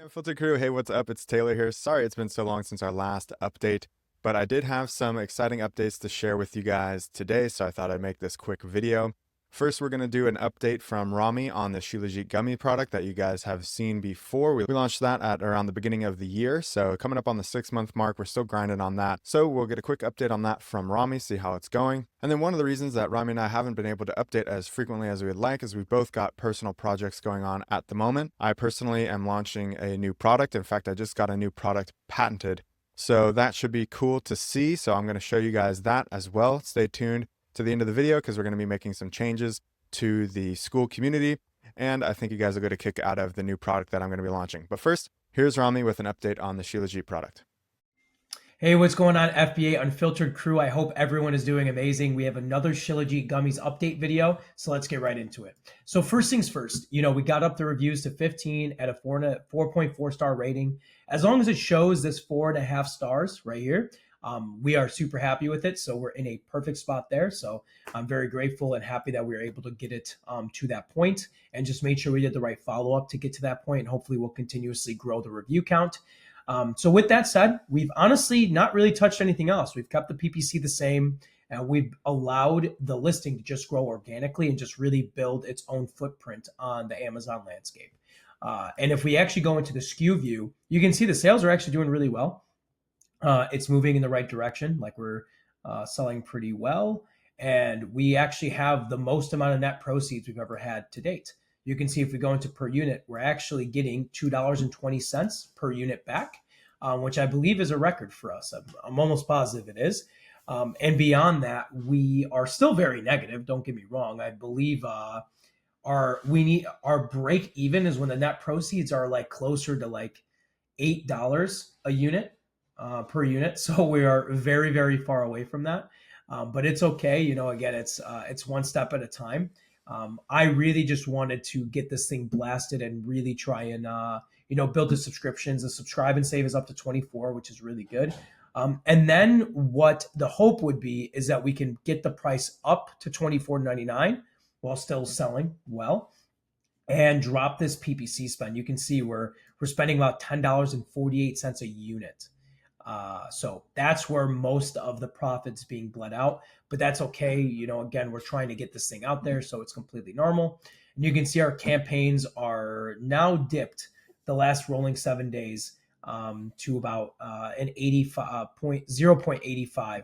Hey, Unfiltered crew. Hey, what's up? It's Taylor here. Sorry it's been so long since our last update, but I did have some exciting updates to share with you guys today, so I thought I'd make this quick video. First, we're going to do an update from Rami on the Shilajit gummy product that you guys have seen before. We launched that at around the beginning of the year, so coming up on the 6-month mark, we're still grinding on that. So we'll get a quick update on that from Rami, see how it's going. And then one of the reasons that Rami and I haven't been able to update as frequently as we would like is we've both got personal projects going on at the moment. I personally am launching a new product. In fact, I just got a new product patented. So that should be cool to see. So I'm going to show you guys that as well. Stay tuned to the end of the video because we're going to be making some changes to the school community. And I think you guys will get a kick out of the new product that I'm going to be launching. But first, here's Rami with an update on the Shilajit product. Hey, what's going on, FBA Unfiltered crew? I hope everyone is doing amazing. We have another Shilajit Gummies update video, so let's get right into it. So first things first, we got up the reviews to 15 at a 4.4 star rating. As long as it shows this 4.5 stars right here, we are super happy with it. So we're in a perfect spot there. So I'm very grateful and happy that we were able to get it to that point and just made sure we did the right follow-up to get to that point. And hopefully we'll continuously grow the review count. So with that said, we've honestly not really touched anything else. We've kept the PPC the same, and we've allowed the listing to just grow organically and just really build its own footprint on the Amazon landscape. And if we actually go into the SKU view, you can see the sales are actually doing really well. It's moving in the right direction, like we're selling pretty well. And we actually have the most amount of net proceeds we've ever had to date. You can see if we go into per unit, we're actually getting $2.20 per unit back, which I believe is a record for us. I'm almost positive it is. And beyond that, we are still very negative. Don't get me wrong. I believe our break even is when the net proceeds are like closer to like $8 a unit per unit. So we are very, very far away from that. But it's okay. Again, it's one step at a time. I really just wanted to get this thing blasted and really try and build the subscriptions. The subscribe and save is up to 24, which is really good. And then what the hope would be is that we can get the price up to $24.99 while still selling well and drop this PPC spend. You can see we're spending about $10.48 a unit. So that's where most of the profits being bled out, but that's okay. Again, we're trying to get this thing out there, so it's completely normal. And you can see our campaigns are now dipped the last rolling 7 days to about an 0.85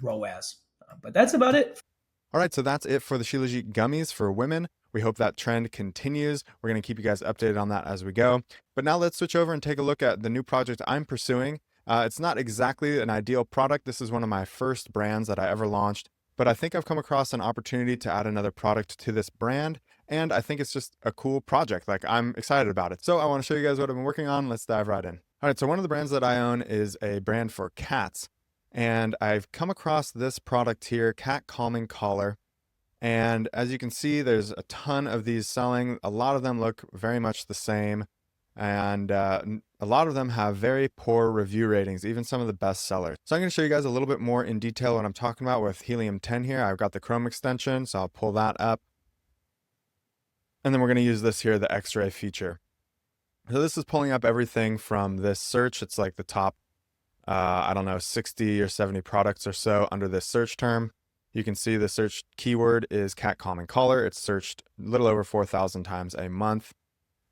ROAS. But that's about it. All right, so that's it for the Shilajit gummies for women. We hope that trend continues. We're going to keep you guys updated on that as we go. But now let's switch over and take a look at the new project I'm pursuing. It's not exactly an ideal product. This is one of my first brands that I ever launched, but I think I've come across an opportunity to add another product to this brand, and I think it's just a cool project. Like, I'm excited about it. So I want to show you guys what I've been working on. Let's dive right in. All right, so one of the brands that I own is a brand for cats, and I've come across this product here, Cat Calming Collar. And as you can see, there's a ton of these selling. A lot of them look very much the same. And a lot of them have very poor review ratings, even some of the best sellers. So I'm going to show you guys a little bit more in detail what I'm talking about with Helium 10 here. I've got the Chrome extension, so I'll pull that up. And then we're going to use this here, the X-ray feature. So this is pulling up everything from this search. It's like the top, 60 or 70 products or so under this search term. You can see the search keyword is Cat Calming Collar. It's searched a little over 4,000 times a month.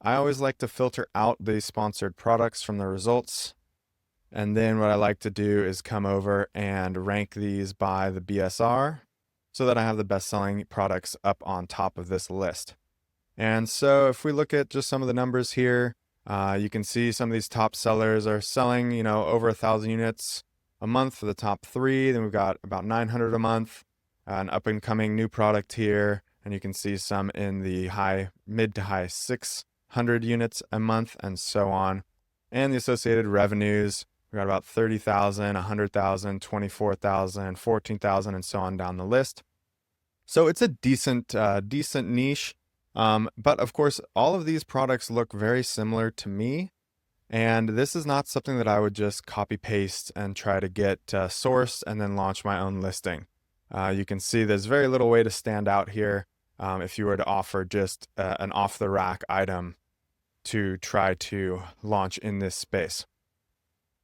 I always like to filter out the sponsored products from the results. And then what I like to do is come over and rank these by the BSR so that I have the best selling products up on top of this list. And so if we look at just some of the numbers here, you can see some of these top sellers are selling, over 1,000 units a month for the top 3. Then we've got about 900 a month, an up and coming new product here. And you can see some in the mid to high 600 units a month and so on. And the associated revenues, we got about 30,000, 100,000, 24,000, 14,000, and so on down the list. So it's a decent niche. But of course, all of these products look very similar to me. And this is not something that I would just copy paste and try to get sourced and then launch my own listing. You can see there's very little way to stand out here if you were to offer just an off the rack item to try to launch in this space.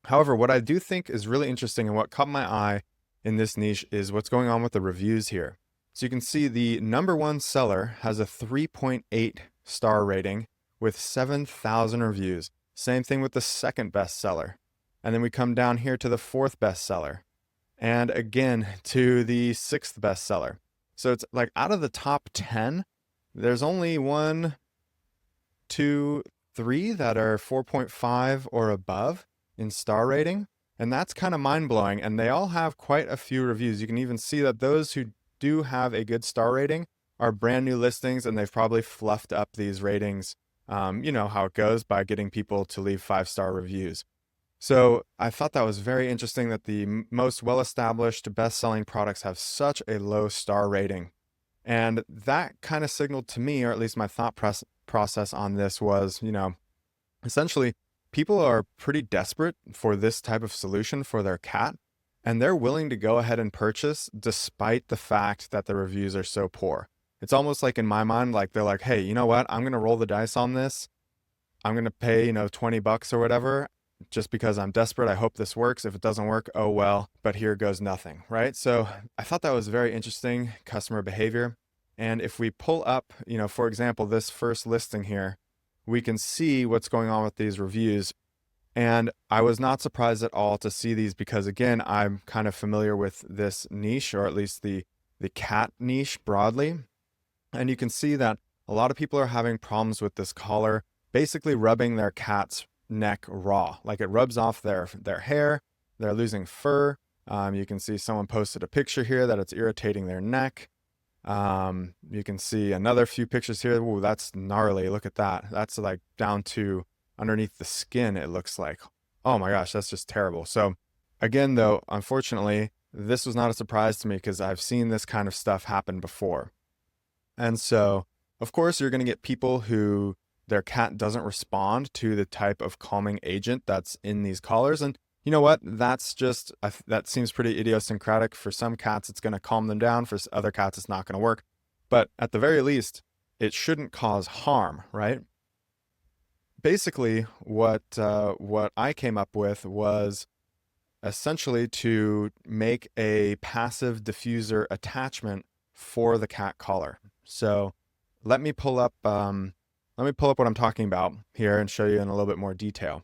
However, what I do think is really interesting and what caught my eye in this niche is what's going on with the reviews here. So you can see the number one seller has a 3.8 star rating with 7,000 reviews. Same thing with the second best seller. And then we come down here to the fourth best seller. And again to the sixth best seller. So it's like out of the top 10, there's only 1, 2, 3 that are 4.5 or above in star rating. And that's kind of mind blowing. And they all have quite a few reviews. You can even see that those who do have a good star rating are brand new listings, and they've probably fluffed up these ratings. You know how it goes by getting people to leave 5-star reviews. So I thought that was very interesting that the most well-established best-selling products have such a low star rating. And that kind of signaled to me, or at least my thought process on this was, essentially people are pretty desperate for this type of solution for their cat, and they're willing to go ahead and purchase despite the fact that the reviews are so poor. It's almost like in my mind, like they're like, hey, you know what? I'm going to roll the dice on this. I'm going to pay, $20 or whatever, just because I'm desperate. I hope this works. If it doesn't work, oh well, but here goes nothing, right? So I thought that was very interesting customer behavior. And if we pull up, for example, this first listing here, we can see what's going on with these reviews. And I was not surprised at all to see these because, again, I'm kind of familiar with this niche, or at least the cat niche broadly. And you can see that a lot of people are having problems with this collar, basically rubbing their cat's neck raw. Like it rubs off their hair, they're losing fur. You can see someone posted a picture here that it's irritating their neck. You can see another few pictures here. Ooh, that's gnarly. Look at that. That's like down to underneath the skin, it looks like. Oh my gosh, that's just terrible. So again, though, unfortunately, this was not a surprise to me because I've seen this kind of stuff happen before. And so, of course, you're going to get people who their cat doesn't respond to the type of calming agent that's in these collars. And you know what? That's just, that seems pretty idiosyncratic. For some cats, it's going to calm them down. For other cats, it's not going to work. But at the very least, it shouldn't cause harm, right? Basically, what I came up with was essentially to make a passive diffuser attachment for the cat collar. So let me pull up what I'm talking about here and show you in a little bit more detail.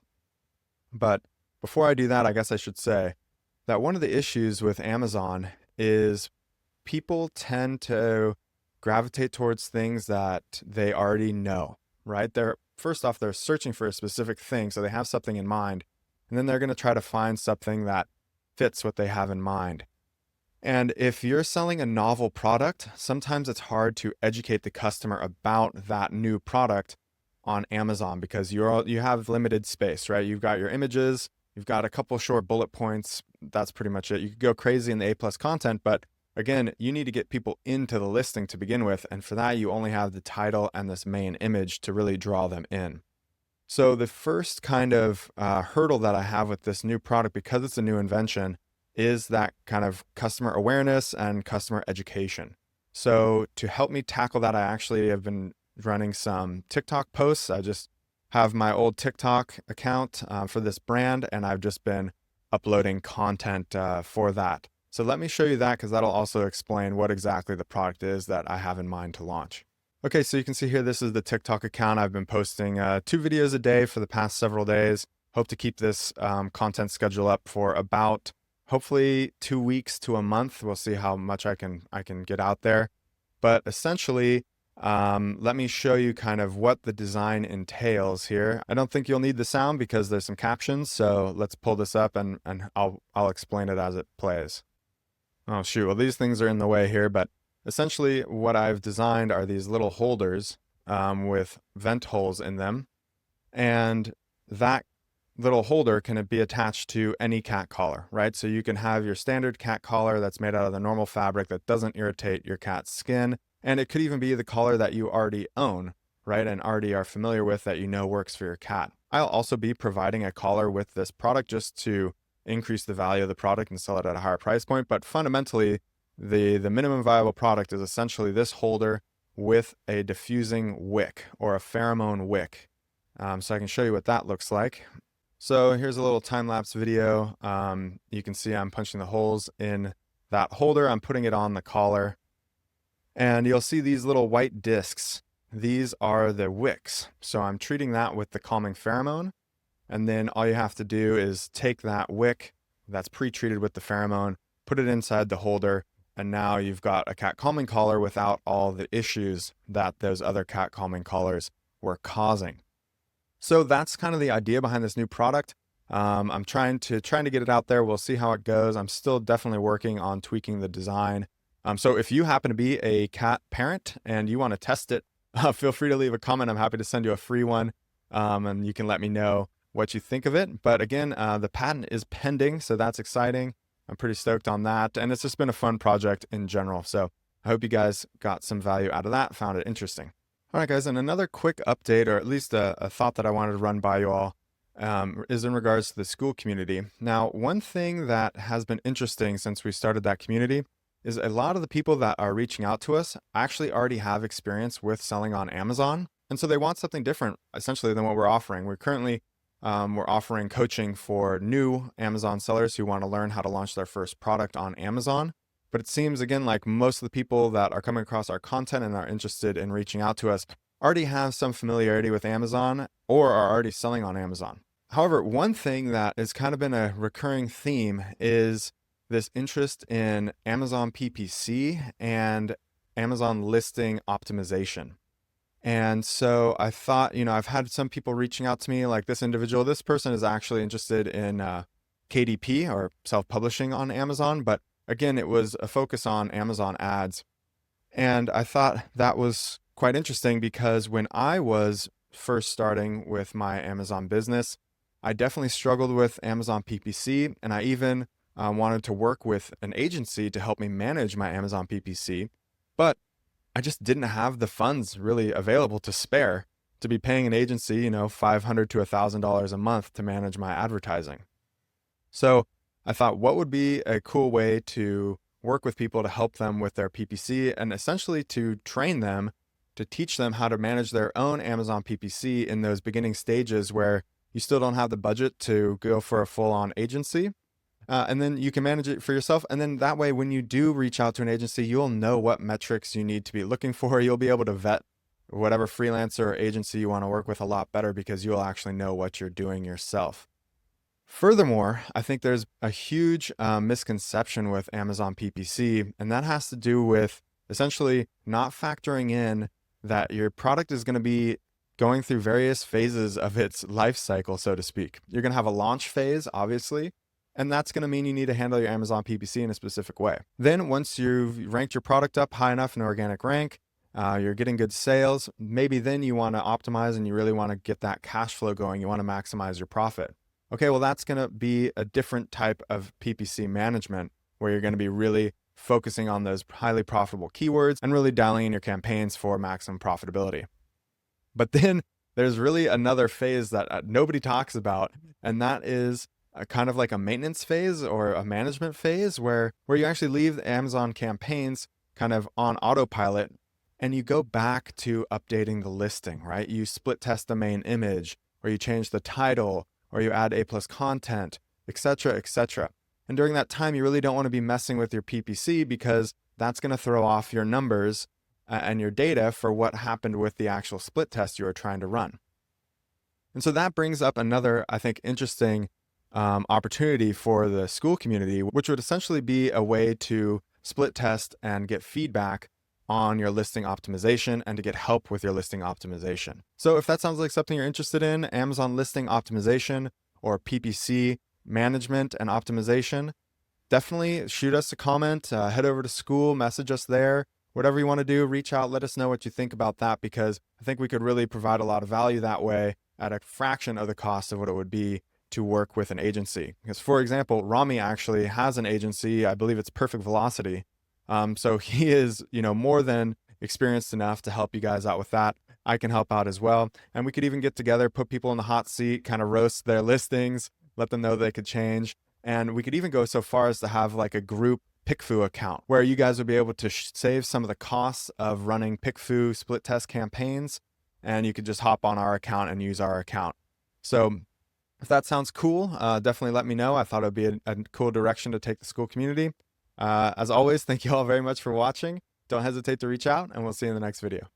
But before I do that, I guess I should say that one of the issues with Amazon is people tend to gravitate towards things that they already know, right? First off, they're searching for a specific thing, so they have something in mind, and then they're going to try to find something that fits what they have in mind. And if you're selling a novel product, sometimes it's hard to educate the customer about that new product on Amazon because you have limited space, right? You've got your images, you've got a couple short bullet points. That's pretty much it. You could go crazy in the A+ content, but again, you need to get people into the listing to begin with. And for that, you only have the title and this main image to really draw them in. So the first kind of hurdle that I have with this new product, because it's a new invention, is that kind of customer awareness and customer education. So to help me tackle that, I actually have been running some TikTok posts. I just have my old TikTok account for this brand, and I've just been uploading content for that. So let me show you that because that'll also explain what exactly the product is that I have in mind to launch. Okay, so you can see here, this is the TikTok account. I've been posting 2 videos a day for the past several days. Hope to keep this content schedule up for about hopefully 2 weeks to a month. We'll see how much I can get out there. But essentially, let me show you kind of what the design entails here. I don't think you'll need the sound because there's some captions. So let's pull this up and I'll explain it as it plays. Oh shoot, well these things are in the way here, but essentially what I've designed are these little holders with vent holes in them. And that little holder can be attached to any cat collar, right? So you can have your standard cat collar that's made out of the normal fabric that doesn't irritate your cat's skin. And it could even be the collar that you already own, right? And already are familiar with that works for your cat. I'll also be providing a collar with this product just to increase the value of the product and sell it at a higher price point. But fundamentally, the minimum viable product is essentially this holder with a diffusing wick or a pheromone wick. so I can show you what that looks like. So here's a little time-lapse video. You can see I'm punching the holes in that holder. I'm putting it on the collar, and you'll see these little white discs. These are the wicks. So I'm treating that with the calming pheromone. And then all you have to do is take that wick that's pre-treated with the pheromone, put it inside the holder, and now you've got a cat calming collar without all the issues that those other cat calming collars were causing. So that's kind of the idea behind this new product. I'm trying to get it out there. We'll see how it goes. I'm still definitely working on tweaking the design. So if you happen to be a cat parent and you want to test it, feel free to leave a comment. I'm happy to send you a free one, and you can let me know what you think of it. But again, the patent is pending, so that's exciting. I'm pretty stoked on that. And it's just been a fun project in general. So I hope you guys got some value out of that, found it interesting. All right, guys, and another quick update, or at least a thought that I wanted to run by you all, is in regards to the school community. Now, one thing that has been interesting since we started that community is a lot of the people that are reaching out to us actually already have experience with selling on Amazon. And so they want something different, essentially, than what we're offering. We're currently we're offering coaching for new Amazon sellers who want to learn how to launch their first product on Amazon. But it seems, again, like most of the people that are coming across our content and are interested in reaching out to us already have some familiarity with Amazon or are already selling on Amazon. However, one thing that has kind of been a recurring theme is this interest in Amazon PPC and Amazon listing optimization. And so I thought, I've had some people reaching out to me, like this individual. This person is actually interested in KDP, or self-publishing on Amazon, but again, it was a focus on Amazon ads. And I thought that was quite interesting because when I was first starting with my Amazon business, I definitely struggled with Amazon PPC, and I even wanted to work with an agency to help me manage my Amazon PPC. But I just didn't have the funds really available to spare to be paying an agency, $500 to $1,000 a month to manage my advertising. So I thought, what would be a cool way to work with people to help them with their PPC and essentially to train them, to teach them how to manage their own Amazon PPC in those beginning stages where you still don't have the budget to go for a full-on agency. And then you can manage it for yourself. And then that way, when you do reach out to an agency, you'll know what metrics you need to be looking for. You'll be able to vet whatever freelancer or agency you want to work with a lot better because you'll actually know what you're doing yourself. Furthermore, I think there's a huge misconception with Amazon PPC, and that has to do with essentially not factoring in that your product is going to be going through various phases of its life cycle, so to speak. You're going to have a launch phase, obviously, and that's going to mean you need to handle your Amazon PPC in a specific way. Then once you've ranked your product up high enough in organic rank, you're getting good sales, maybe then you want to optimize and you really want to get that cash flow going. You want to maximize your profit. Okay, well, that's going to be a different type of PPC management where you're going to be really focusing on those highly profitable keywords and really dialing in your campaigns for maximum profitability. But then there's really another phase that nobody talks about, and that is kind of like a maintenance phase or a management phase where you actually leave the Amazon campaigns kind of on autopilot and you go back to updating the listing, right? You split test the main image, or you change the title, or you add A+ content, etc., etc. And during that time, you really don't want to be messing with your PPC because that's going to throw off your numbers and your data for what happened with the actual split test you were trying to run. And so that brings up another, I think, interesting opportunity for the school community, which would essentially be a way to split test and get feedback on your listing optimization and to get help with your listing optimization. So if that sounds like something you're interested in, Amazon listing optimization or PPC management and optimization, definitely shoot us a comment, head over to school, message us there, whatever you want to do, reach out, let us know what you think about that, because I think we could really provide a lot of value that way at a fraction of the cost of what it would be to work with an agency. Because for example, Rami actually has an agency, I believe it's Perfect Velocity. So he is, more than experienced enough to help you guys out with that. I can help out as well. And we could even get together, put people in the hot seat, kind of roast their listings, let them know they could change. And we could even go so far as to have like a group PickFu account where you guys would be able to save some of the costs of running PickFu split test campaigns and you could just hop on our account and use our account. So if that sounds cool, definitely let me know. I thought it would be a cool direction to take the school community. As always, thank you all very much for watching. Don't hesitate to reach out, and we'll see you in the next video.